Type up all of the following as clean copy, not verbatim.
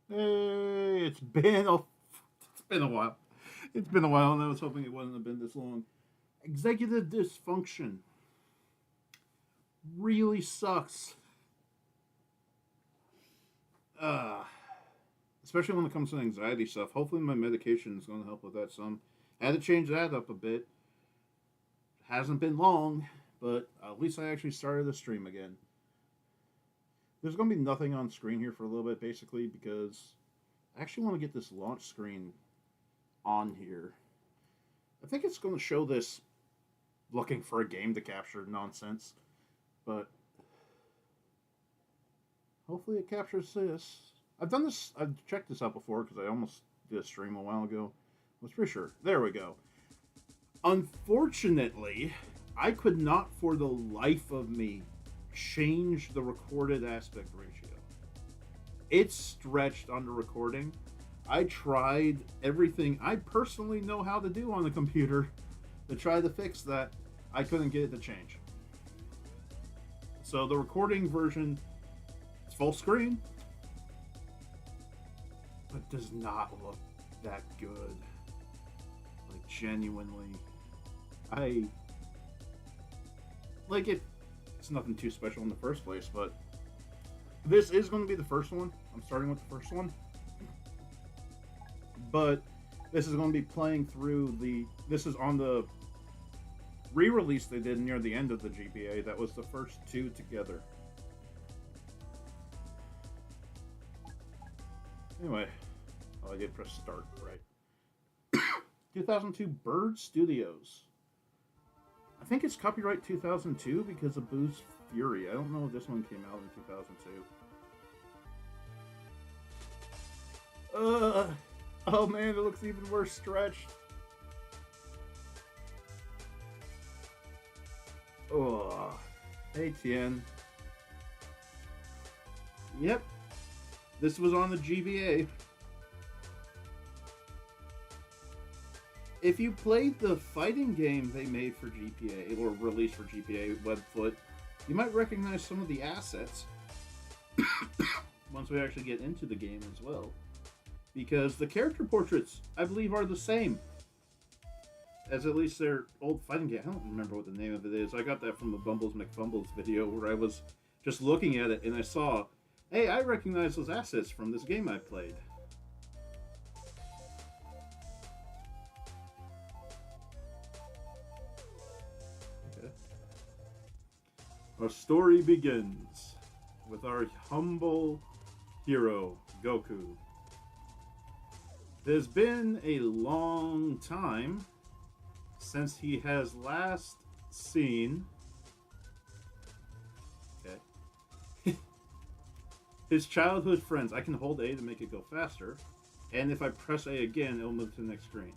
Hey, it's been a while. It's been a while, and I was hoping it wouldn't have been this long. Executive dysfunction really sucks. Uh, Especially when it comes to anxiety stuff. Hopefully, my medication is going to help with that some. I had to change that up a bit. Hasn't been long, but at least I actually started the stream again. There's going to be nothing on screen here for a little bit, basically, because I actually want to get this launch screen on here. I think it's going to show this looking for a game to capture nonsense, but hopefully it captures this. I've checked this out before because I almost did a stream a while ago. I was pretty sure. There we go. Unfortunately, I could not for the life of me change the recorded aspect ratio. It's stretched under recording. I tried everything I personally know how to do on the computer to try to fix that. I couldn't get it to change. So the recording version is full screen, but does not look that good. Like, genuinely. I like it. It's nothing too special in the first place, but this is going to be the first one. I'm starting with the first one. But this is going to be playing through the. This is on the re-release they did near the end of the GBA. That was the first two together. Anyway, oh, I did press start, right. 2002 Bird Studios. I think it's copyright 2002 because of Boo's Fury. I don't know if this one came out in 2002. Oh man, it looks even worse stretched. Oh, hey Tien. Yep, this was on the GBA. If you played the fighting game they made for GPA, or released for GPA, Webfoot, you might recognize some of the assets once we actually get into the game as well. Because the character portraits, I believe, are the same as at least their old fighting game. I don't remember what the name of it is. I got that from the Bumbles McFumbles video where I was just looking at it and I saw, hey, I recognize those assets from this game I played. Our story begins with our humble hero, Goku. It has been a long time since he has last seen his childhood friends. I can hold A to make it go faster, and if I press A again, it'll move to the next screen.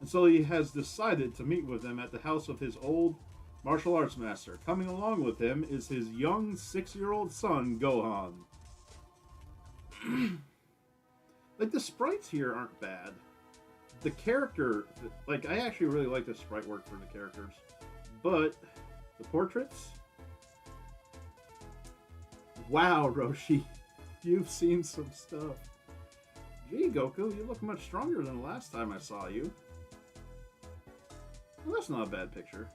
And so he has decided to meet with them at the house of his old martial arts master. Coming along with him is his young 6-year-old son, Gohan. Like, the sprites here aren't bad. The character, like, I actually really like the sprite work for the characters. But the portraits? Wow, Roshi. You've seen some stuff. Gee, Goku, you look much stronger than the last time I saw you. Well, that's not a bad picture.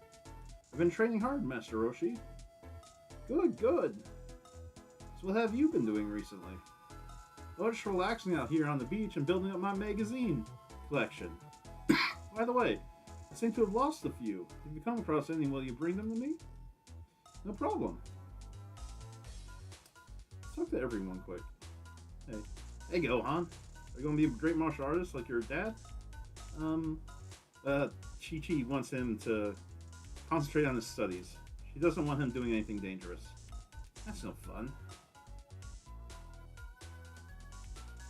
I've been training hard, Master Roshi. Good, good. So what have you been doing recently? Oh, just relaxing out here on the beach and building up my magazine collection. By the way, I seem to have lost a few. If you come across any, will you bring them to me? No problem. Talk to everyone quick. Hey Gohan. Are you going to be a great martial artist like your dad? Chi-Chi wants him to concentrate on his studies. She doesn't want him doing anything dangerous. That's no fun.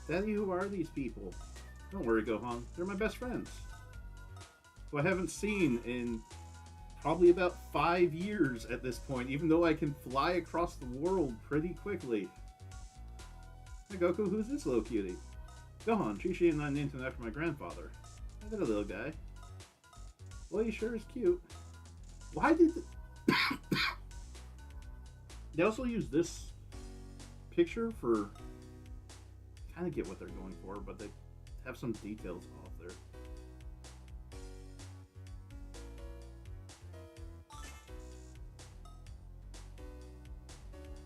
Daddy, who are these people? Don't worry, Gohan. They're my best friends, who I haven't seen in probably about 5 years at this point, even though I can fly across the world pretty quickly. Hey Goku, who's this little cutie? Gohan, Chi-Chi and I named him after my grandfather. Look at the little guy. Well, he sure is cute. Why did they also use this picture for kind of get what they're going for, but they have some details off there.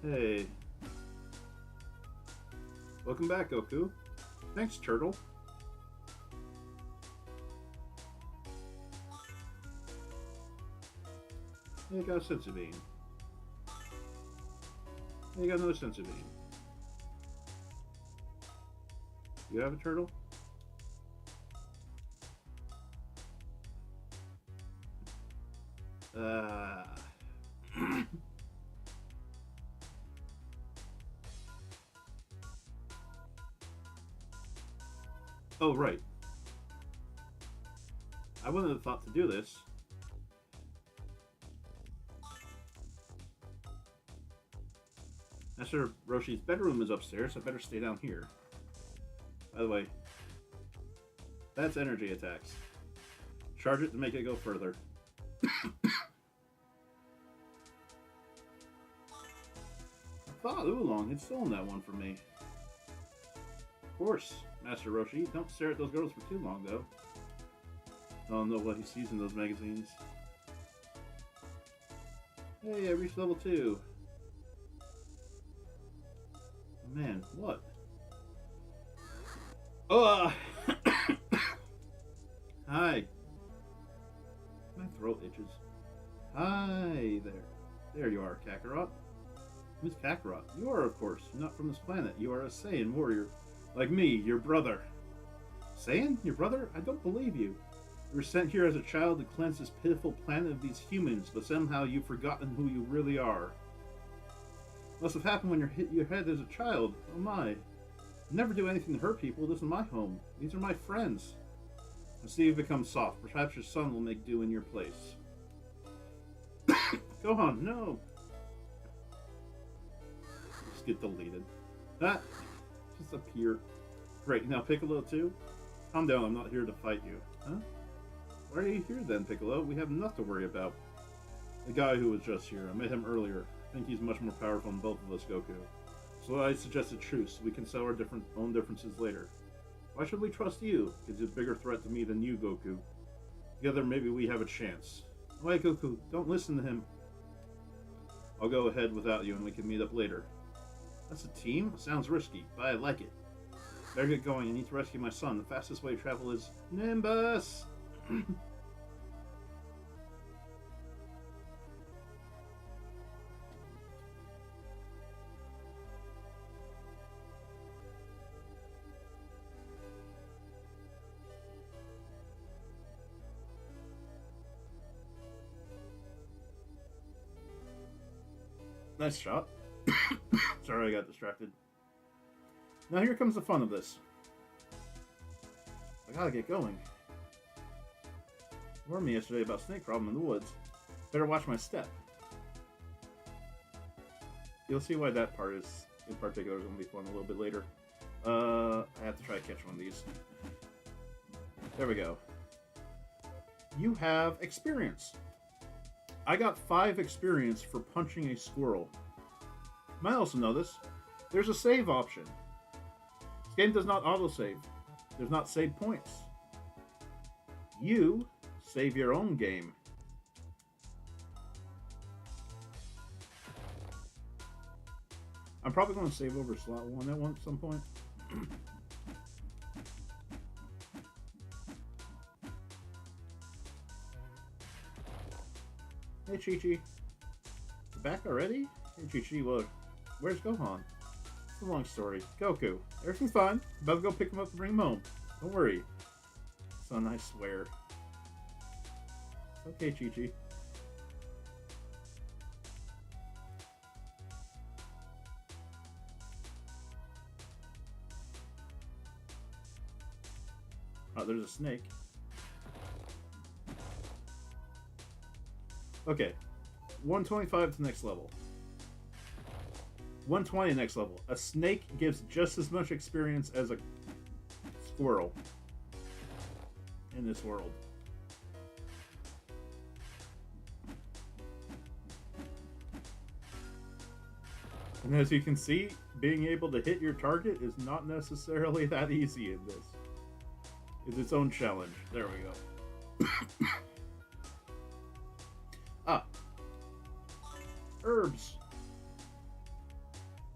Hey. Welcome back, Goku. Thanks, Turtle. Yeah, you got a sense of being. Yeah, you got another sense of being. You have a turtle? Oh, right. I wouldn't have thought to do this. Master Roshi's bedroom is upstairs, so I better stay down here. By the way, that's energy attacks. Charge it to make it go further. I thought Oolong had stolen that one from me. Of course, Master Roshi. Don't stare at those girls for too long, though. I don't know what he sees in those magazines. Hey, I reached level 2. Man, what? Oh! Hi. My throat itches. Hi there. There you are, Kakarot. Who's Kakarot? You are, of course, not from this planet. You are a Saiyan warrior. Like me, your brother. Saiyan? Your brother? I don't believe you. You were sent here as a child to cleanse this pitiful planet of these humans, but somehow you've forgotten who you really are. Must have happened when you hit your head as a child. Oh my. Never do anything to hurt people. This is my home. These are my friends. I see you've become soft. Perhaps your son will make do in your place. Gohan, no. Just get deleted. That just appear. Great. Now Piccolo too? Calm down. I'm not here to fight you. Huh? Why are you here then, Piccolo? We have enough to worry about. The guy who was just here. I met him earlier. I think he's much more powerful than both of us, Goku. So I suggest a truce. We can settle our own differences later. Why should we trust you? He's a bigger threat to me than you, Goku. Together, maybe we have a chance. Wait, Goku, don't listen to him. I'll go ahead without you and we can meet up later. That's a team? Sounds risky, but I like it. Better get going. I need to rescue my son. The fastest way to travel is Nimbus! Nice shot. Sorry, I got distracted. Now here comes the fun of this. I gotta get going. You warned me yesterday about snake problem in the woods. Better watch my step. You'll see why that part is, in particular, is going to be fun a little bit later. I have to try to catch one of these. There we go. You have experience. I got 5 experience for punching a squirrel. You might also know this. There's a save option. This game does not autosave. Does not save points. You save your own game. I'm probably going to save over slot 1 at some point. Hey, Chi-Chi. You back already? Hey, Chi-Chi, well, where's Gohan? It's a long story. Goku. Everything's fine. About to go pick him up and bring him home. Don't worry. Son, I swear. It's okay, Chi-Chi. Oh, there's a snake. Okay, 125 to next level. 120 next level. A snake gives just as much experience as a squirrel in this world. And as you can see, being able to hit your target is not necessarily that easy in this. It's its own challenge. There we go. Ah. Herbs.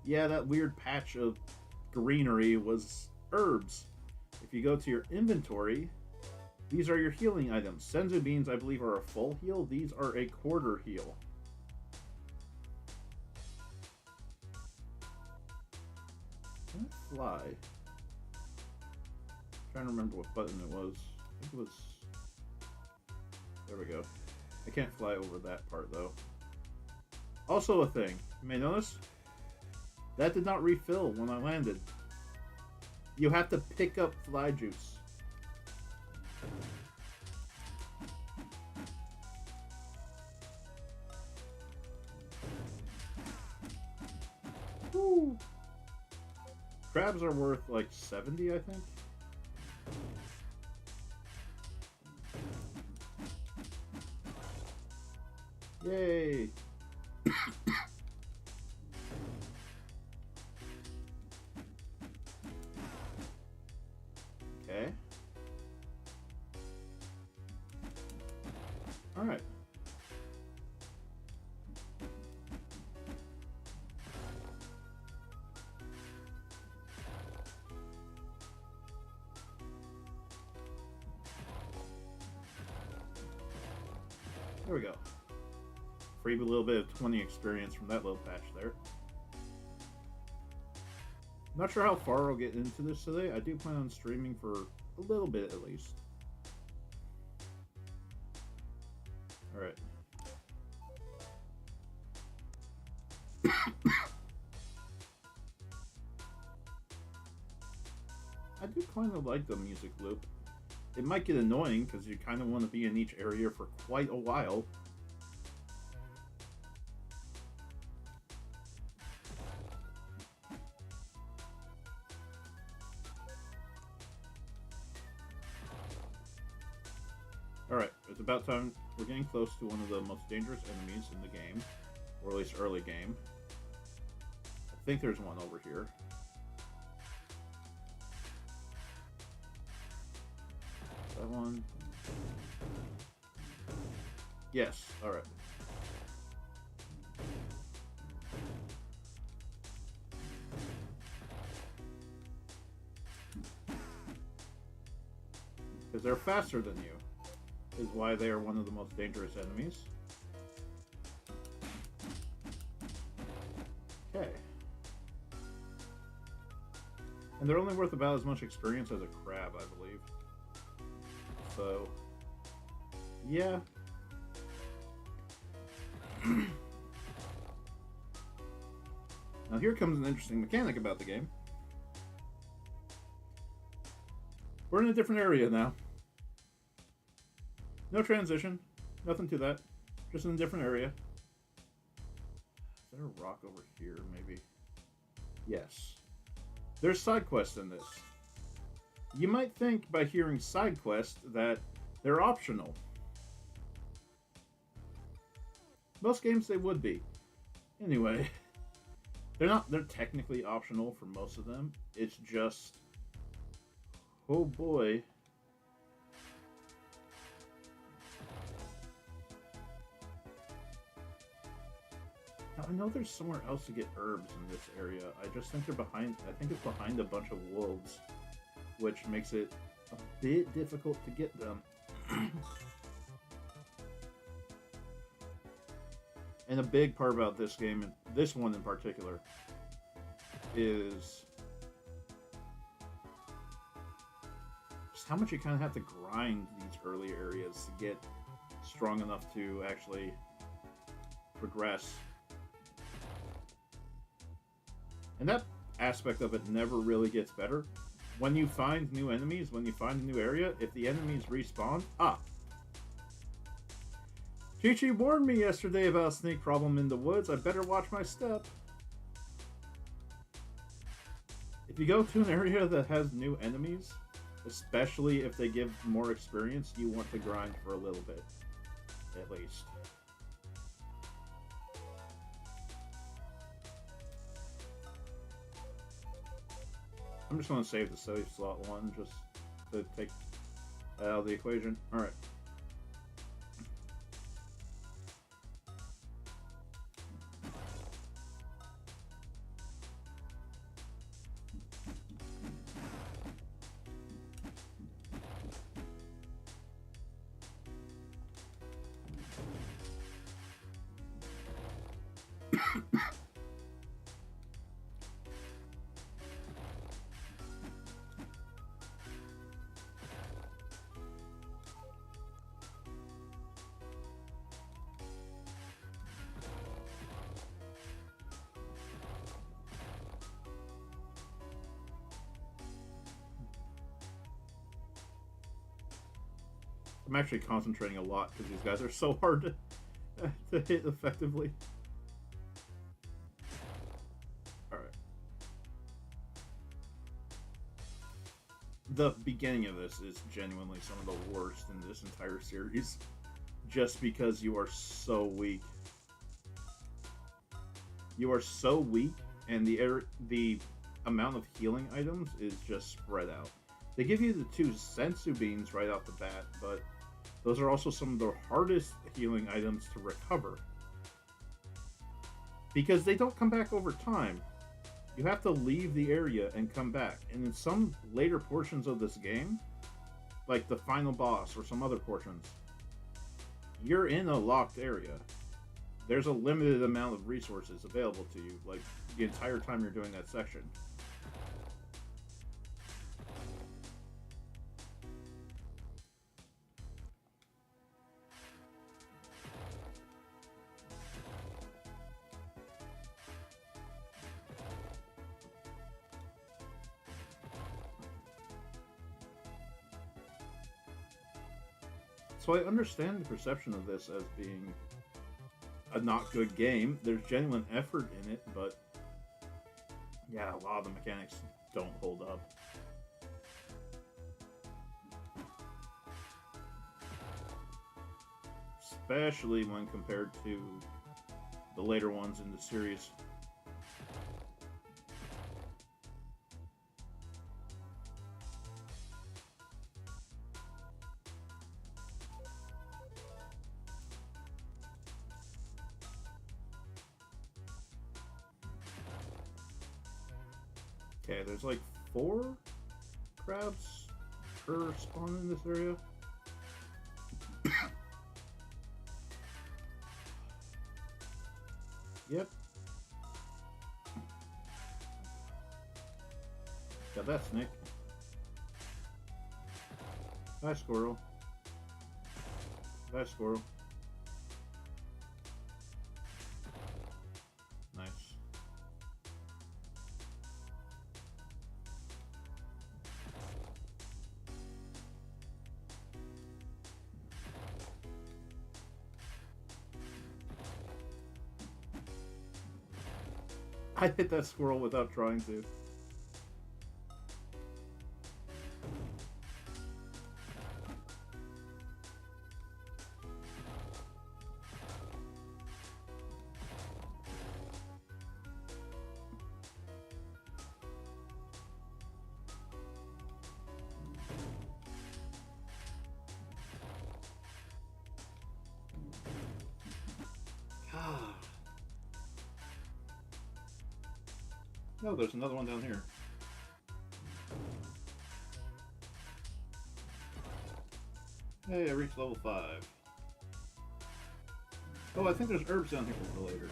Yeah, that weird patch of greenery was herbs. If you go to your inventory, these are your healing items. Senzu beans, I believe, are a full heal. These are a quarter heal. Can I fly? I'm trying to remember what button it was. I think it was... There we go. I can't fly over that part, though. Also a thing. You may notice, that did not refill when I landed. You have to pick up fly juice. Woo. Crabs are worth like 70, I think. Yay! Okay. Alright. There we go. Free a little bit of 20 experience from that little patch there. Not sure how far I'll get into this today. I do plan on streaming for a little bit at least. Alright. I do kind of like the music loop. It might get annoying because you kind of want to be in each area for quite a while. Alright, it's about time. We're getting close to one of the most dangerous enemies in the game, or at least early game. I think there's one over here. That one. Yes, alright. Because they're faster than you, is why they are one of the most dangerous enemies. Okay. And they're only worth about as much experience as a crab, I believe. So, yeah. Now here comes an interesting mechanic about the game. We're in a different area now. No transition. Nothing to that. Just in a different area. Is there a rock over here, maybe? Yes. There's side quests in this. You might think by hearing side quests that they're optional. Most games they would be. Anyway, they're technically optional for most of them. It's just, oh boy. Now, I know there's somewhere else to get herbs in this area. I just think they're behind, I think it's behind a bunch of wolves, which makes it a bit difficult to get them. And a big part about this game, and this one in particular, is just how much you kind of have to grind these early areas to get strong enough to actually progress. And that aspect of it never really gets better. When you find new enemies, when you find a new area, if the enemies respawn, Chi-Chi warned me yesterday about a snake problem in the woods. I better watch my step. If you go to an area that has new enemies, especially if they give more experience, you want to grind for a little bit, at least. I'm just going to save the save slot one just to take that out of the equation. All right. I'm actually concentrating a lot because these guys are so hard to hit effectively. Alright. The beginning of this is genuinely some of the worst in this entire series. Just because you are so weak. You are so weak, and the amount of healing items is just spread out. They give you the 2 sensu beans right off the bat, but those are also some of the hardest healing items to recover. Because they don't come back over time. You have to leave the area and come back. And in some later portions of this game, like the final boss or some other portions, you're in a locked area. There's a limited amount of resources available to you, like the entire time you're doing that section. So I understand the perception of this as being a not good game. There's genuine effort in it, but yeah, a lot of the mechanics don't hold up. Especially when compared to the later ones in the series. Okay, there's like 4 crabs per spawn in this area. Yep. Got that snake. Bye, squirrel. Bye, squirrel. Nice. I hit that squirrel without trying to. No, there's another one down here. Hey, I reached level 5. Oh, I think there's herbs down here for later.